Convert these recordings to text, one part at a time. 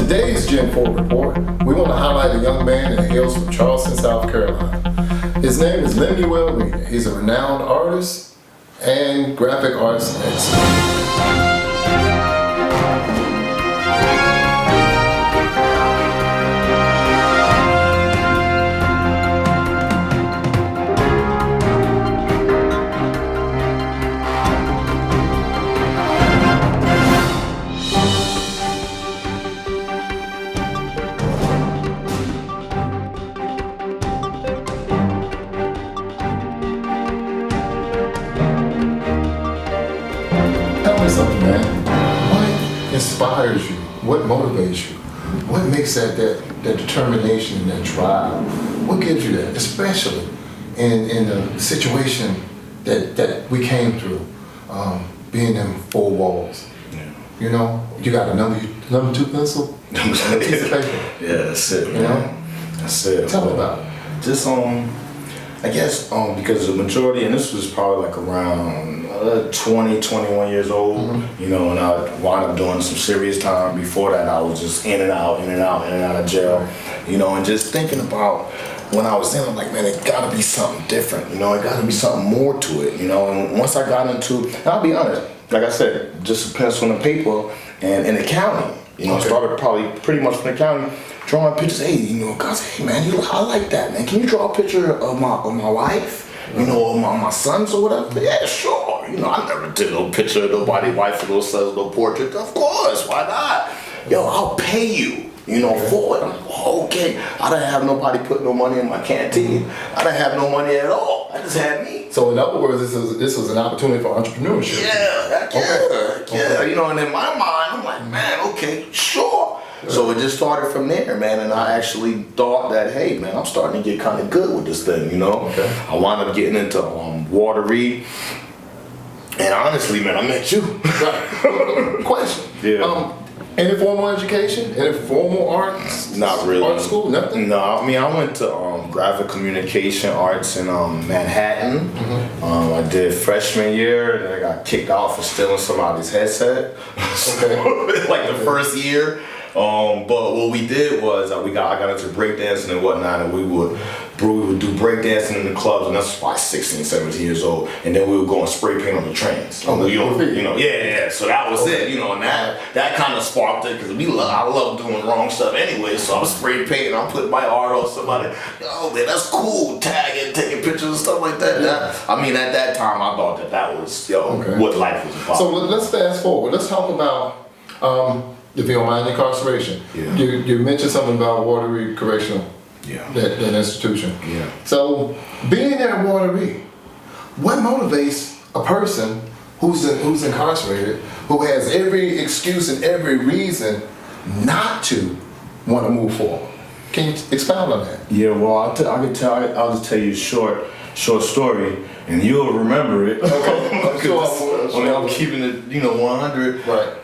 today's Gen 4 report, we want to highlight a young man that hails from Charleston, South Carolina. His name is Lemuel Reina. He's a renowned artist and graphic arts expert. Tell me something, man. What inspires you? What motivates you? What makes that determination and that drive? What gives you that? Especially in the situation that we came through, being in four walls. Yeah. You know, you got a number two pencil, and a piece of paper. Yeah, that's it. You know, that's it. tell me about it. Just I guess because the majority, and this was probably like around 20, 21 years old, you know, and I wound up doing some serious time. Before that, I was just in and out of jail, you know, and just thinking about when I was in, I'm like, man, it gotta be something different, you know, it gotta be something more to it, you know, and once I got into, and I'll be honest, like I said, just a pencil and a paper and in the county, you know, started probably pretty much from the county, drawing pictures. Hey, you know, guys, hey man, I like that, man. Can you draw a picture of my wife? You know, or my sons or whatever? Yeah, sure. You know, I never did no picture of nobody's wife or no sons, no portrait. Of course, why not? Yo, I'll pay you, you know, for it. I'm like, oh, okay. I didn't have nobody put no money in my canteen. I didn't have no money at all. I just had me. So in other words, this was an opportunity for entrepreneurship. Yeah. You know, and in my mind, I'm like, man, okay, sure. So it just started from there, man, and I actually thought that, hey, man, I'm starting to get kind of good with this thing, you know? Okay. I wound up getting into watery, and honestly, man, I met you. Right. Question. Yeah. Any formal education? Any formal arts? Not really. Art school? Nothing? No, I mean, I went to graphic communication arts in Manhattan. I did freshman year, and I got kicked out for stealing somebody's headset. Okay. Like the first year. But what we did was I got into breakdancing and whatnot, and we would do breakdancing in the clubs, and that's like 16, 17 years old, and then we would go and spray paint on the trains. Oh, yeah. So that was it, you know, and that kind of sparked it because I love doing wrong stuff anyway. So I'm spray painting, I'm putting my art on somebody. Oh man, that's cool, tagging, taking pictures and stuff like that. I mean, at that time, I thought that was what life was about. So let's fast forward. Let's talk about. If you don't mind, incarceration. Yeah. You mentioned something about Watery Correctional, that institution. Yeah. So being there at Watery, what motivates a person who's incarcerated, who has every excuse and every reason not to want to move forward? Can you expound on that? Yeah, well, I'll just tell you a short story, and you'll remember it. Okay. I'm keeping it, 100. Right.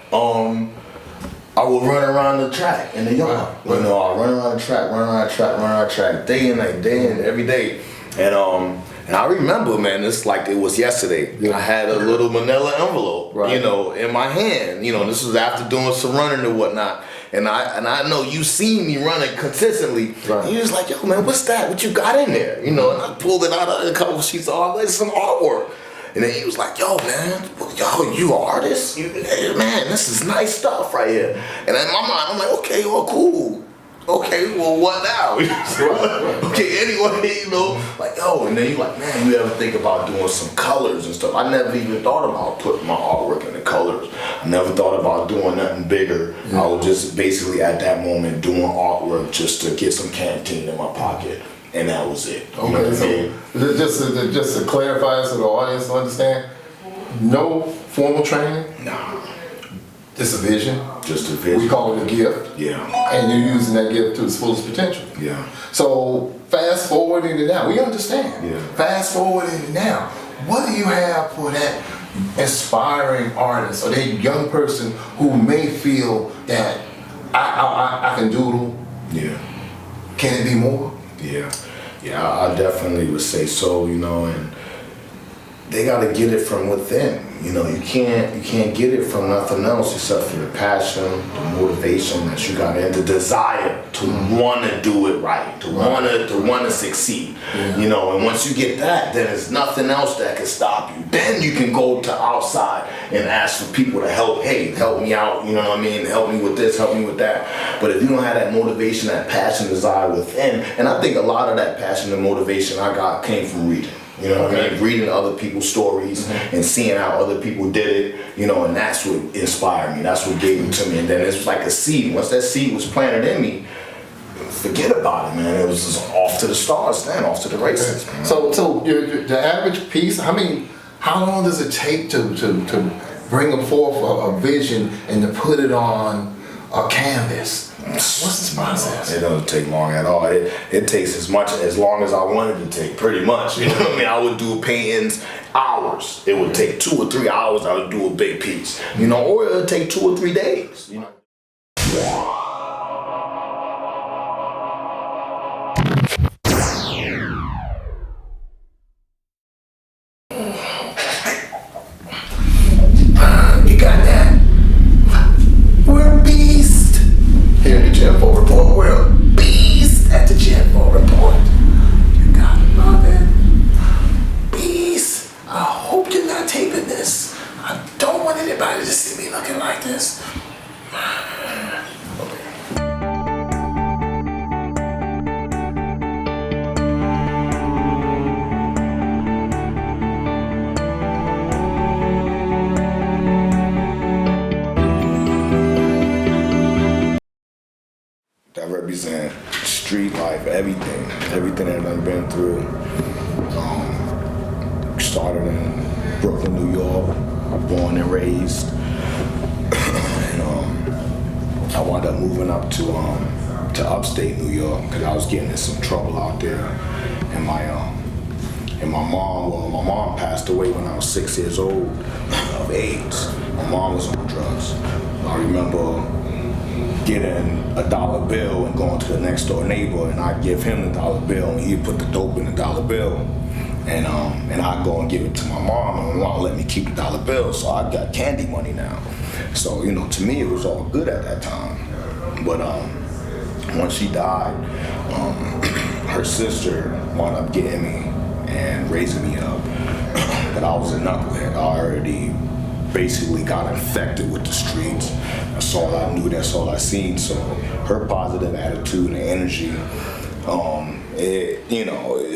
I would run around the track in the yard. Right. You know, I run around the track, day and night, every day. And I remember, man, it's like it was yesterday. Yeah. I had a little manila envelope, Right. in my hand. This was after doing some running and whatnot. And I know you seen me running consistently. Right. And you was like, yo, man, what's that? What you got in there? And I pulled it out of a couple of sheets of art, like some artwork. And then he was like, yo, man, you an artist? Man, this is nice stuff right here. And in my mind, I'm like, okay, well, cool. Okay, well, what now? Okay, anyway, like, yo, and then you like, man, you ever think about doing some colors and stuff? I never even thought about putting my artwork in the colors. I never thought about doing nothing bigger. Yeah. I was just basically at that moment doing artwork just to get some canteen in my pocket. And that was it. Okay, so just to clarify so the audience will understand, no formal training? Nah. Just a vision? Just a vision. We call it a gift. Yeah. And you're using that gift to its fullest potential. Yeah. So fast forwarding it now, we understand. Yeah. Fast forwarding it now, what do you have for that inspiring artist or that young person who may feel that I can doodle? Yeah. Can it be more? Yeah, I definitely would say so, and they gotta get it from within. You know, you can't get it from nothing else except for the passion, the motivation that you got, and the desire to want to do it right, to want to succeed. Yeah. You know, and once you get that, then there's nothing else that can stop you. Then you can go to outside and ask for people to help. Hey, help me out. You know what I mean? Help me with this. Help me with that. But if you don't have that motivation, that passion, desire within, and I think a lot of that passion and motivation I got came from reading. You know what I mean? Reading other people's stories and seeing how other people did it, you know, and that's what inspired me. That's what gave it to me. And then it was like a seed. Once that seed was planted in me, forget about it, man. It was just off to the stars then, off to the races. Man. So the average piece, how long does it take to bring forth a vision and to put it on a canvas? What's this process? It doesn't take long at all. It takes as long as I wanted to take, pretty much. You know what I mean? I would do paintings hours. It would take 2 or 3 hours. I would do a big piece, you know, or it would take 2 or 3 days. You know. You got that? We're a beast. Here in the Gen 4 Report, we're a beast at the Gen 4 Report. You gotta love it. Beast. I hope you're not taping this. I don't want anybody to see me looking like this. That represent street life, everything that I've been through. Started in Brooklyn, New York, born and raised, and I wound up moving up to upstate New York because I was getting in some trouble out there, and my mom passed away when I was 6 years old of AIDS. My mom was on drugs. I remember getting a dollar bill and going to the next door neighbor, and I'd give him the dollar bill and he'd put the dope in the dollar bill, and I'd go and give it to my mom, and my mom let me keep the dollar bill, so I got candy money now. So, you know, to me it was all good at that time. But once she died, her sister wound up getting me and raising me up. But I was a knucklehead. I already basically got infected with the streets. That's all I knew, that's all I seen. So her positive attitude and energy,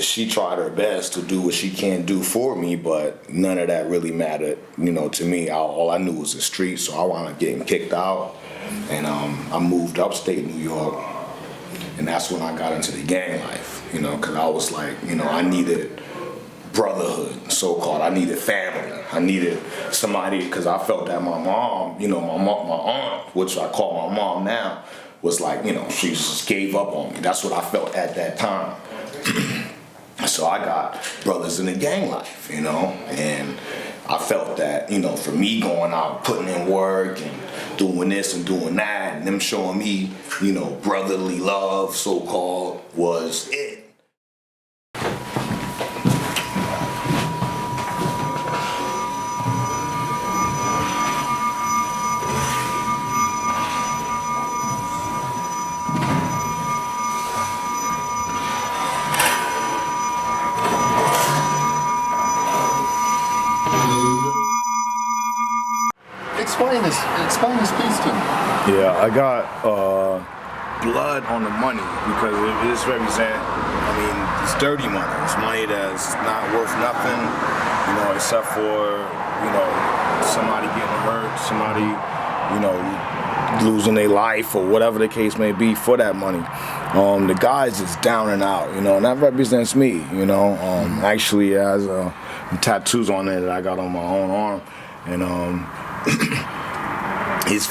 she tried her best to do what she can do for me, but none of that really mattered, you know, to me. All I knew was the streets, so I wound up getting kicked out, and I moved upstate New York, and that's when I got into the gang life, you know, because I was like, you know, I needed brotherhood, so-called. I needed family. I needed somebody, because I felt that my mom, you know, my aunt, which I call my mom now, was like, you know, she just gave up on me. That's what I felt at that time. So I got brothers in the gang life, you know, and I felt that, you know, for me going out, putting in work and doing this and doing that, and them showing me, you know, brotherly love, so-called, was it. Explain this piece to me. Yeah, I got blood on the money because it represent, I mean, it's dirty money. It's money that's not worth nothing, you know, except for, you know, somebody getting hurt, somebody, you know, losing their life or whatever the case may be for that money. The guys is down and out, you know, and that represents me, you know. Actually, has tattoos on there that I got on my own arm, and his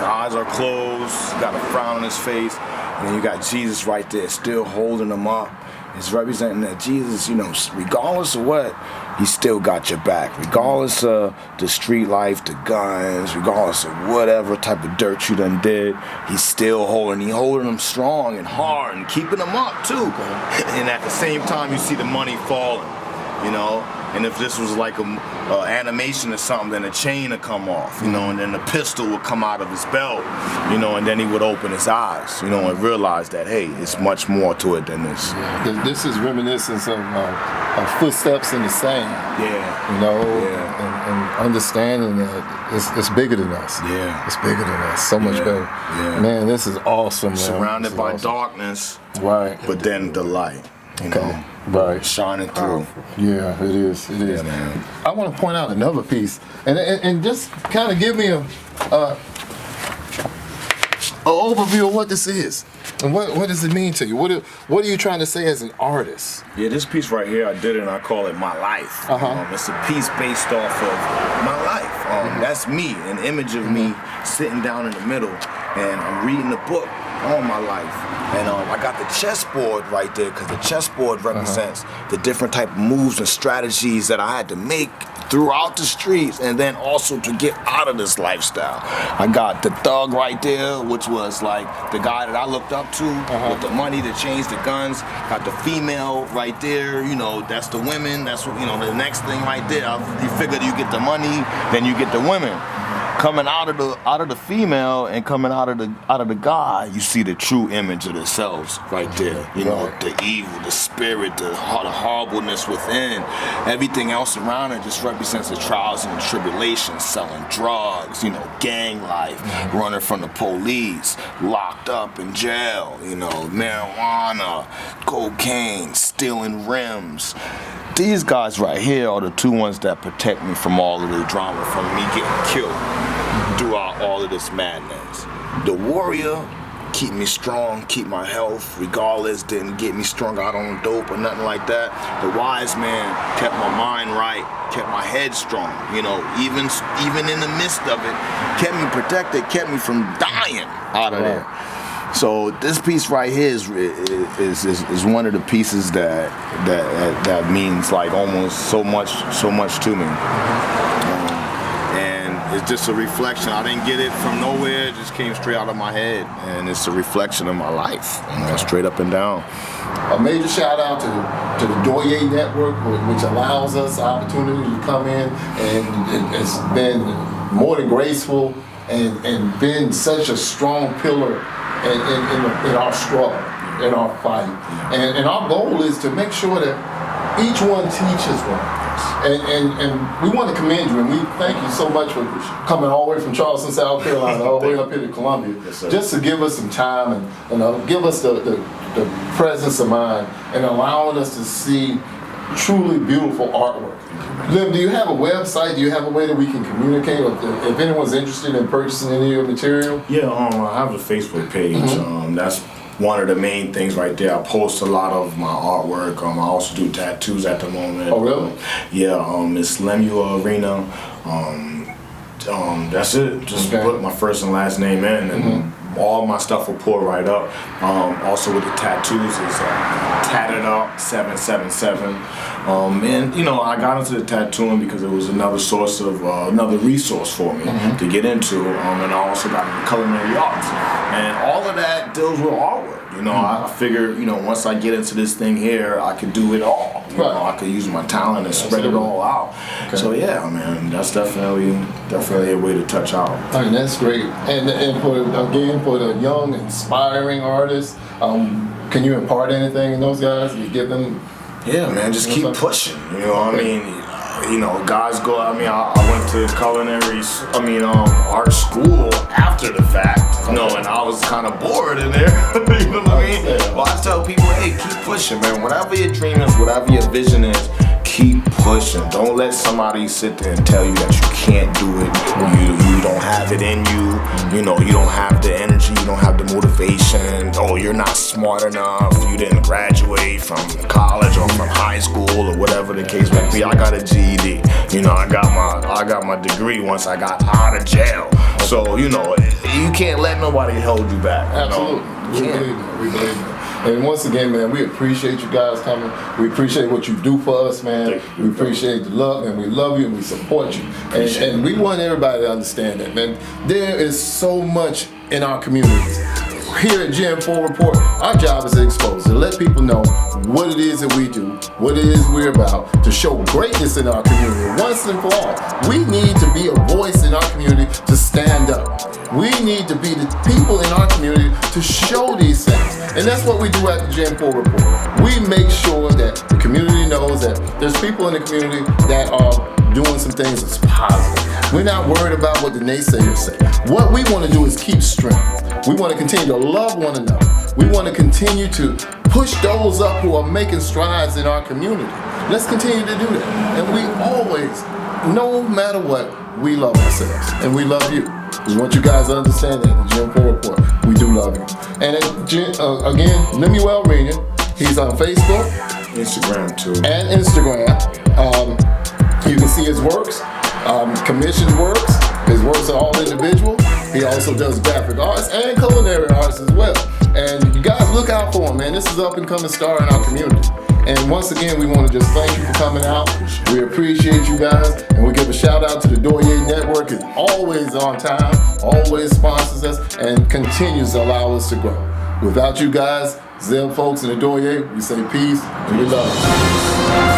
eyes are closed, he's got a frown on his face, and then you got Jesus right there still holding him up. It's representing that Jesus, you know, regardless of what, he still got your back. Regardless of the street life, the guns, regardless of whatever type of dirt you done did, he's still holding them strong and hard and keeping them up too. And at the same time, you see the money falling. you know. And if this was like a animation or something, then a chain would come off, you know, and then the pistol would come out of his belt, you know, and then he would open his eyes, you know, and realize that, hey, it's much more to it than this. This is reminiscence of footsteps in the sand. Yeah. You know, and understanding that it's bigger than us. Yeah. It's bigger than us. So much better. Yeah. Man, this is awesome, man. Surrounded by darkness, right? But then the light, you know, right, shining through. Yeah, it is. It is. Yeah, man. I want to point out another piece, and just kind of give me a overview of what this is. And what does it mean to you? What are you trying to say as an artist? Yeah, this piece right here, I did it and I call it My Life. It's a piece based off of my life. That's me, an image of me sitting down in the middle, and I'm reading a book on my life. And I got the chessboard right there, because the chessboard represents the different type of moves and strategies that I had to make throughout the streets, and then also to get out of this lifestyle. I got the thug right there, which was like the guy that I looked up to with the money, the chains, the guns. Got the female right there, you know, that's the women. That's what, you know, the next thing right there. You figure you get the money, then you get the women. Coming out of the female and coming out of the guy, you see the true image of themselves right there. You know, the evil, the spirit, the horribleness within. Everything else around it just represents the trials and the tribulations, selling drugs, you know, gang life, running from the police, locked up in jail, you know, marijuana, cocaine, stealing rims. These guys right here are the two ones that protect me from all of the drama, from me getting killed throughout all of this madness. The warrior keep me strong, keep my health, regardless, didn't get me strung out on dope or nothing like that. The wise man kept my mind right, kept my head strong, you know, even in the midst of it, kept me protected, kept me from dying out of there. So this piece right here is one of the pieces that means like almost so much to me. And it's just a reflection. I didn't get it from nowhere. It just came straight out of my head, and it's a reflection of my life, you know, straight up and down. A major shout out to the Doye Network, which allows us the opportunity to come in, and it's been more than graceful and been such a strong pillar in our struggle, in our fight. And our goal is to make sure that each one teaches one. And we want to commend you, and we thank you so much for coming all the way from Charleston, South Carolina, all the way up here to Columbia, just to give us some time and give us the presence of mind and allowing us to see truly beautiful artwork. Lim, do you have a website? Do you have a way that we can communicate? Or if anyone's interested in purchasing any of your material? Yeah, I have a Facebook page. That's one of the main things right there. I post a lot of my artwork. I also do tattoos at the moment. Oh, really? It's Lemuel Reina. That's it. Just put my first and last name in, and all my stuff will pour right up. Also with the tattoos is Tatted Up 777. And you know, I got into the tattooing because it was another source of another resource for me to get into. And I also got into culinary arts, and all of that deals with artwork. You know, I figure, you know, once I get into this thing here, I could do it all. You know, I could use my talent and spread it all out. So yeah, man, that's definitely a way to touch out. I mean, that's great. And for the young, inspiring artists, can you impart anything in those guys? You give them? Yeah, man, just keep pushing. You know what I mean? You know, guys go. I mean, I went to art school after the fact. You know, and I was kind of bored in there. You know what I mean? Well, I tell people, hey, keep pushing, man. Whatever your dream is, whatever your vision is, keep pushing. Don't let somebody sit there and tell you that you can't do it. You don't have it in you. You know, you don't have the energy. You don't have the motivation. Oh, you're not smart enough. You didn't graduate from college or from high school or whatever the case may be. I got a GED. You know, I got my degree once I got out of jail. So, you know, you can't let nobody hold you back. Absolutely. You know? We believe that. And once again, man, we appreciate you guys coming. We appreciate what you do for us, man. We appreciate the love, and we love you, and we support you. And we want everybody to understand that, man. There is so much in our communities. here at Gen 4 Report, our job is to expose, to let people know what it is that we do, what it is we're about, to show greatness in our community once and for all. We need to be a voice in our community to stand up. We need to be the people in our community to show these things. And that's what we do at the Gen 4 Report. We make sure that the community knows that there's people in the community that are doing some things that's positive. We're not worried about what the naysayers say. What we want to do is keep strength. We want to continue to love one another. We want to continue to push those up who are making strides in our community. Let's continue to do that. And we always, no matter what, we love ourselves and we love you. We want you guys to understand that in the Gen 4 Report, we do love you. And again, Lemuel Reina, he's on Facebook, Instagram too, and Instagram. You can see his works, commissioned works. His works are all individual. He also does graphic arts and culinary arts as well. And you guys look out for him, man. This is up and coming star in our community. And once again, we want to just thank you for coming out. We appreciate you guys. And we give a shout out to the Doye Network. It's always on time, always sponsors us, and continues to allow us to grow. Without you guys, Zeb folks and the Doye, we say peace and we love you.